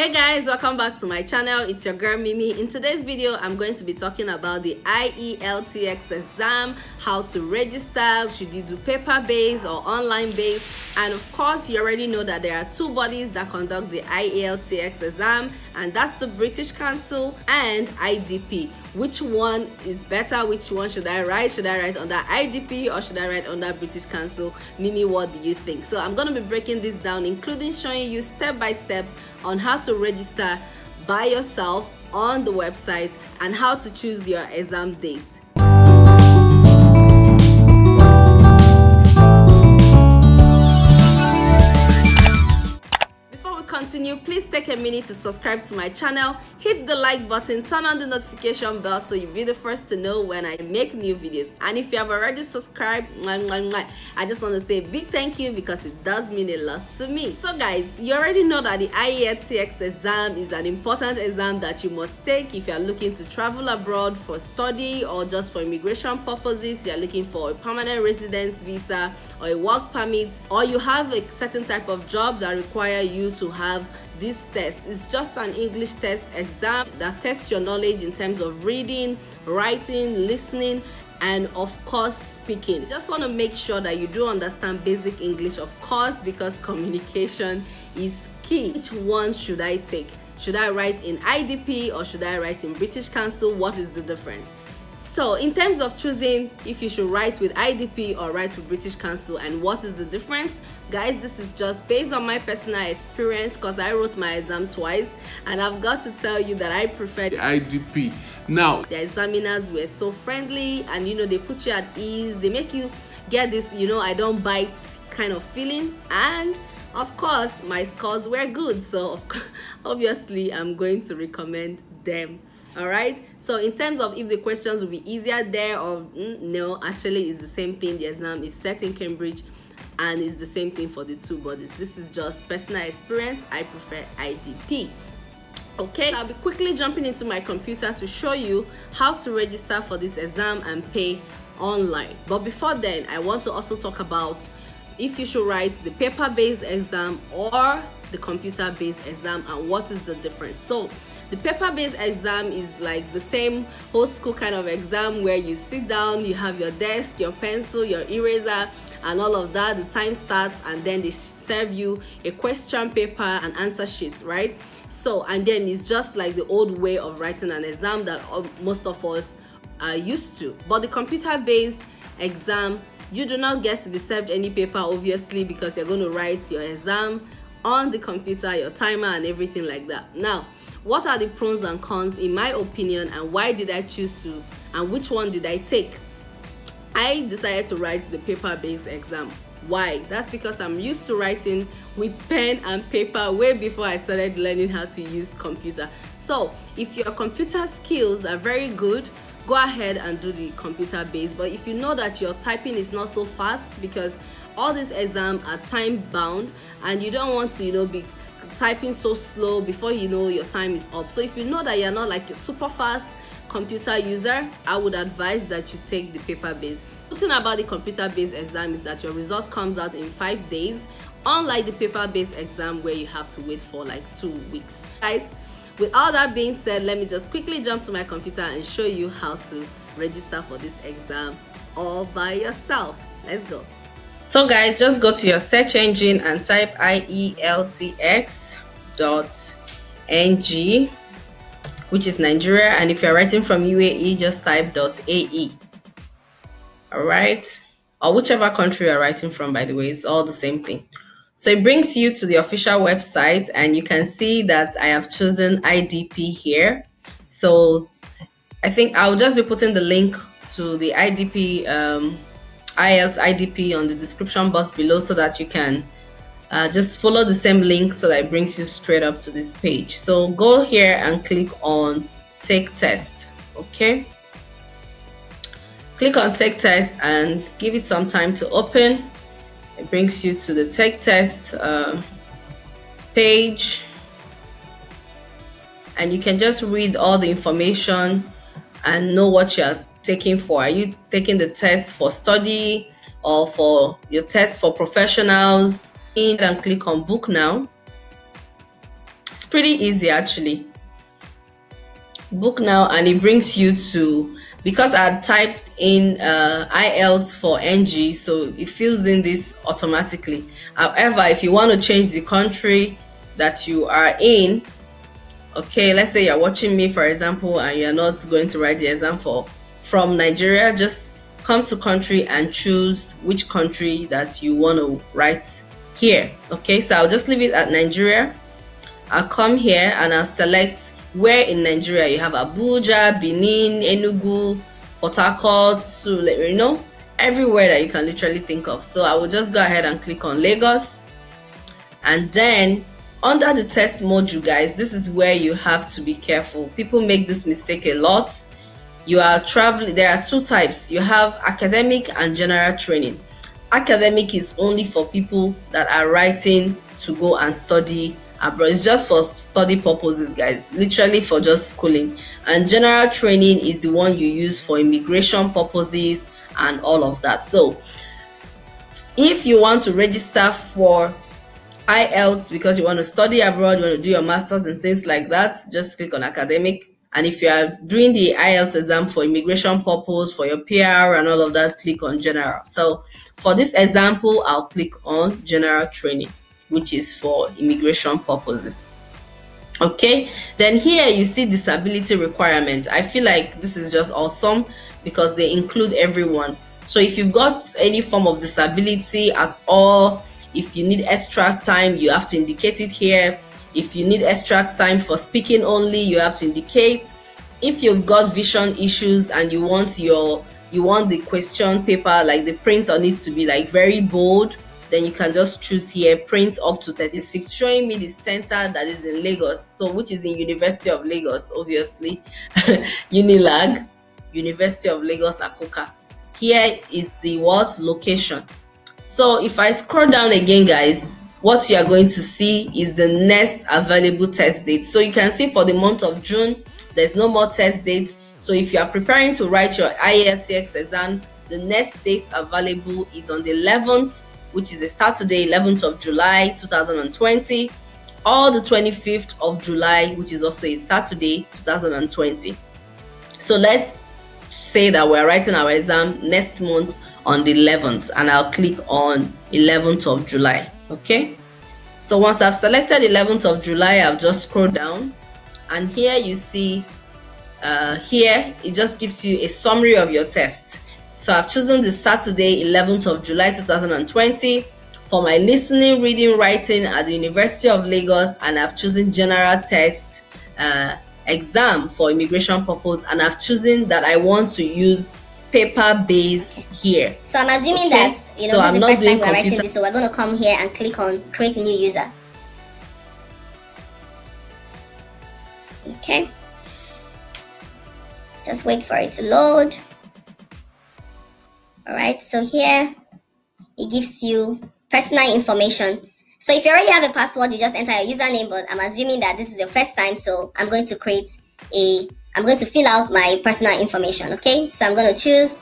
Hey guys, welcome back to my channel. It's your girl Mimi. In today's video, I'm going to be talking about the Ielts exam, how to register, should you do paper-based or online-based, and of course you already know that there are two bodies that conduct the Ielts exam, and that's the British Council and IDP. Which one is better? Which one should I write? Should I write under IDP or should I write under British Council? Mimi, what do you think? So I'm going to be breaking this down, including showing you step by step on how to register by yourself on the website and how to choose your exam date. Continue, please take a minute to subscribe to my channel, hit the like button, turn on the notification bell so you'll be the first to know when I make new videos. And if you have already subscribed, I just want to say a big thank you because it does mean a lot to me. So guys, you already know that the Ielts exam is an important exam that you must take if you are looking to travel abroad for study or just for immigration purposes. You are looking for a permanent residence visa or a work permit, or you have a certain type of job that require you to have this test. It's just an English test exam that tests your knowledge in terms of reading, writing, listening, and of course speaking. You just want to make sure that you do understand basic English, of course, because communication is key. Which one should I take? Should I write in IDP or should I write in British Council? What is the difference? So in terms of choosing if you should write with IDP or write with British Council and what is the difference, guys, this is just based on my personal experience because I wrote my exam twice and I've got to tell you that I prefer the IDP. Now, the examiners were so friendly and they put you at ease. They make you get this I don't bite kind of feeling, and of course my scores were good, so obviously I'm going to recommend them. All right, so in terms of if the questions will be easier there or no, actually it's the same thing. The exam is set in Cambridge and it's the same thing for the two bodies. This is just personal experience. I prefer IDP. Okay, I'll be quickly jumping into my computer to show you how to register for this exam and pay online. But before then, I want to also talk about if you should write the paper-based exam or the computer-based exam and what is the difference. So the paper-based exam is like the same old school kind of exam where you sit down, you have your desk, your pencil, your eraser, and all of that. The time starts and then they serve you a question paper and answer sheet, right? So, and then it's just like the old way of writing an exam that most of us are used to. But the computer-based exam, you do not get to be served any paper, obviously, because you're going to write your exam on the computer, your timer and everything like that. Now, what are the pros and cons in my opinion, and why did I choose to, and which one did I take? I decided to write the paper-based exam. Why? That's because I'm used to writing with pen and paper way before I started learning how to use computer. So if your computer skills are very good, go ahead and do the computer-based. But if you know that your typing is not so fast, because all these exams are time-bound and you don't want to be typing so slow before your time is up. So if you know that you're not like a super fast computer user, I would advise that you take the paper-based. The thing about the computer-based exam is that your result comes out in 5 days, unlike the paper-based exam where you have to wait for like 2 weeks. Guys, with all that being said, let me just quickly jump to my computer and show you how to register for this exam all by yourself. Let's go. So guys, just go to your search engine and type ielts.ng, which is Nigeria, and if you're writing from UAE, just type .ae. All right, or whichever country you're writing from, by the way, it's all the same thing. So it brings you to the official website and you can see that I have chosen IDP here. So I think I'll just be putting the link to the IDP Ielts IDP on the description box below so that you can just follow the same link so that it brings you straight up to this page. So go here and click on take test. Okay, click on take test and give it some time to open. It brings you to the take test page and you can just read all the information and know what you're taking for. Are you taking the test for study or for your test for professionals? And click on book now. pretty easy actually. Book now, and it brings you to, because I typed in Ielts for NG, so it fills in this automatically. However, if you want to change the country that you are in, okay, let's say you're watching me, for example, and you're not going to write the exam from Nigeria, just come to country and choose which country that you want to write here. Okay, so I'll just leave it at Nigeria. I'll come here and I'll select where in Nigeria you have Abuja, Benin, Enugu, Port Harcourt, so you know, everywhere that you can literally think of. So I will just go ahead and click on Lagos, and then under the test module, guys, this is where you have to be careful. People make this mistake a lot. You are traveling, there are two types. You have academic and general training. Academic is only for people that are writing to go and study abroad. It's just for study purposes, guys, literally for just schooling. And general training is the one you use for immigration purposes and all of that. So if you want to register for Ielts because you want to study abroad, you want to do your masters and things like that, just click on academic. And if you are doing the Ielts exam for immigration purpose, for your PR and all of that, click on general. So for this example, I'll click on general training, which is for immigration purposes. Okay, then here you see disability requirements. I feel like this is just awesome because they include everyone. So if you've got any form of disability at all, if you need extra time, you have to indicate it here. If you need extra time for speaking only, you have to indicate. If you've got vision issues and you want the question paper, like the print on it to be like very bold, then you can just choose here, print up to 36, showing me the center that is in Lagos, so which is in University of Lagos, obviously. Unilag, University of Lagos, Akoka. Here is the what location. So if I scroll down again, guys, what you are going to see is the next available test date. So you can see for the month of June, there's no more test dates. So if you are preparing to write your IELTS exam, the next date available is on the 11th, which is a Saturday, 11th of July 2020, or the 25th of July, which is also a Saturday 2020. So let's say that we're writing our exam next month on the 11th, and I'll click on 11th of July. Okay, so once I've selected 11th of July, I'll just scroll down, and here you see here it just gives you a summary of your test. So I've chosen the Saturday, 11th of July 2020 for my listening, reading, writing at the University of Lagos, and I've chosen general test exam for immigration purpose, and I've chosen that I want to use paper base here. So I'm assuming that you know, so this is the first time we're writing this, so we're going to come here and click on create new user. Okay, just wait for it to load. All right, so here it gives you personal information. So if you already have a password, you just enter your username, but I'm assuming that this is the first time, so I'm going to fill out my personal information. Okay, so I'm going to choose,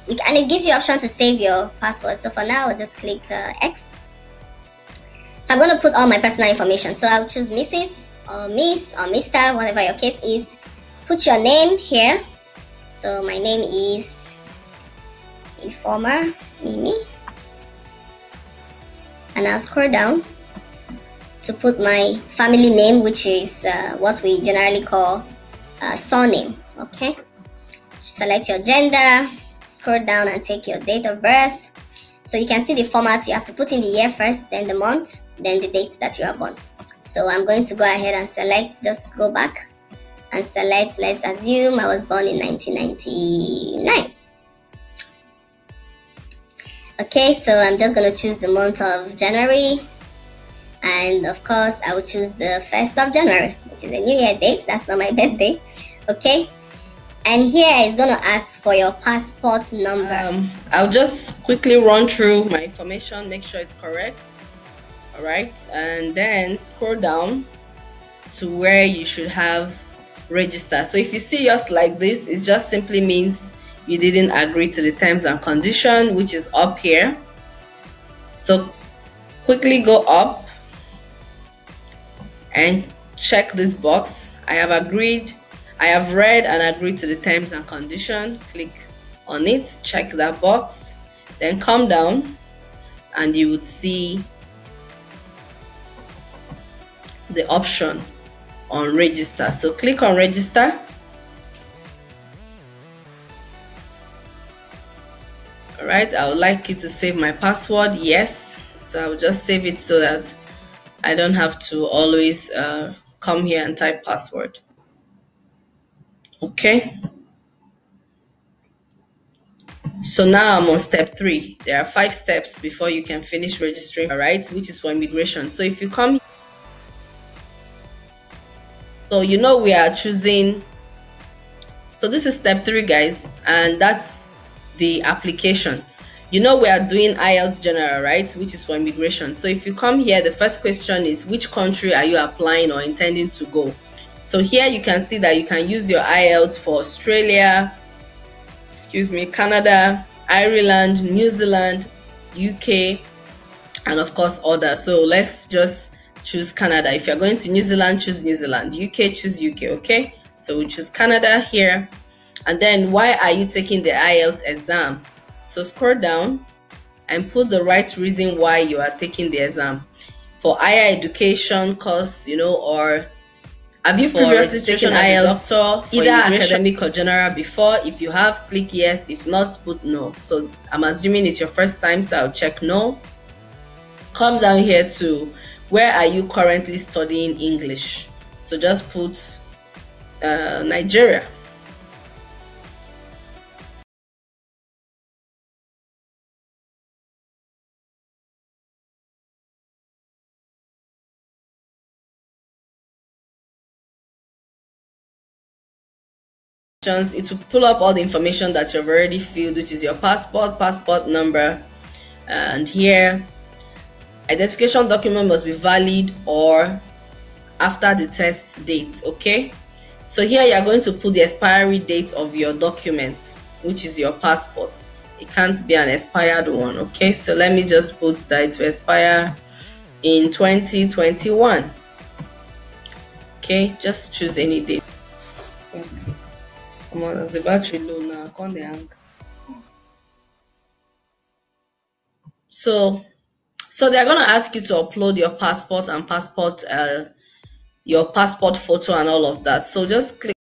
and it gives you option to save your password. So for now, I'll just click X. So I'm going to put all my personal information. So I'll choose Mrs. or Miss or Mr., whatever your case is. Put your name here. So my name is Informer Mimi. And I'll scroll down to put my family name, which is what we generally call surname. Okay, select your gender, scroll down and take your date of birth. So you can see the format. You have to put in the year first, then the month, then the date that you are born. So I'm going to go ahead and select, just go back and select, let's assume I was born in 1999. Okay, so I'm just going to choose the month of January, and of course I will choose the 1st of January, which is a New Year date. That's not my birthday. Okay, and here it's going to ask for your passport number. I'll just quickly run through my information, make sure it's correct. All right, and then scroll down to where you should have register. So if you see yours like this, it just simply means you didn't agree to the terms and condition, which is up here. So quickly go up and check this box. I have read and agreed to the terms and conditions. Click on it, check that box, then come down and you would see the option on register. So click on register. All right, I would like you to save my password. Yes, so I will just save it so that I don't have to always come here and type password. Okay, so now I'm on step 3. There are 5 steps before you can finish registering, all right, which is for immigration. So if you come, so you know we are choosing, so this is step 3, guys, and that's the application. You know we are doing Ielts general, right, which is for immigration. So if you come here, the first question is which country are you applying or intending to go. So here you can see that you can use your Ielts for Australia, Canada, Ireland, New Zealand, UK, and of course others. So let's just choose Canada. If you're going to New Zealand, choose New Zealand. UK, choose UK. Okay, so we choose Canada here. And then why are you taking the Ielts exam? So scroll down and put the right reason why you are taking the exam. For higher education course, you know, or have you previously taken IELTS, doctor, either academic or general before? If you have, click yes. If not, put no. So I'm assuming it's your first time, so I'll check no. Come down here to where are you currently studying English? So just put Nigeria. It will pull up all the information that you've already filled, which is your passport number, and here identification document must be valid or after the test date. Okay, so here you are going to put the expiry date of your document, which is your passport. It can't be an expired one. Okay, so let me just put that it will expire in 2021. Okay, just choose any date. Come on, as the battery low now, on the hang. So they're gonna ask you to upload your passport and your passport photo and all of that. So just click.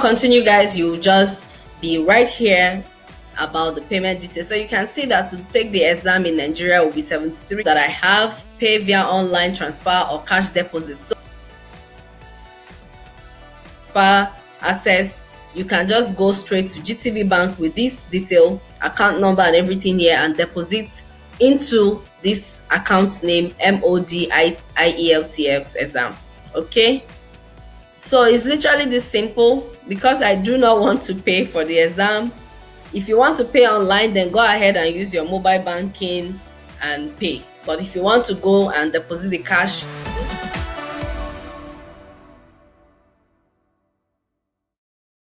Continue, guys. You just be right here about the payment details. So you can see that to take the exam in Nigeria will be 73 that I have, pay via online transfer or cash deposit. So for access, you can just go straight to GTB Bank with this detail, account number and everything here, and deposit into this account name MODIELTX exam. Okay, so it's literally this simple. Because I do not want to pay for the exam, if you want to pay online, then go ahead and use your mobile banking and pay. But if you want to go and deposit the cash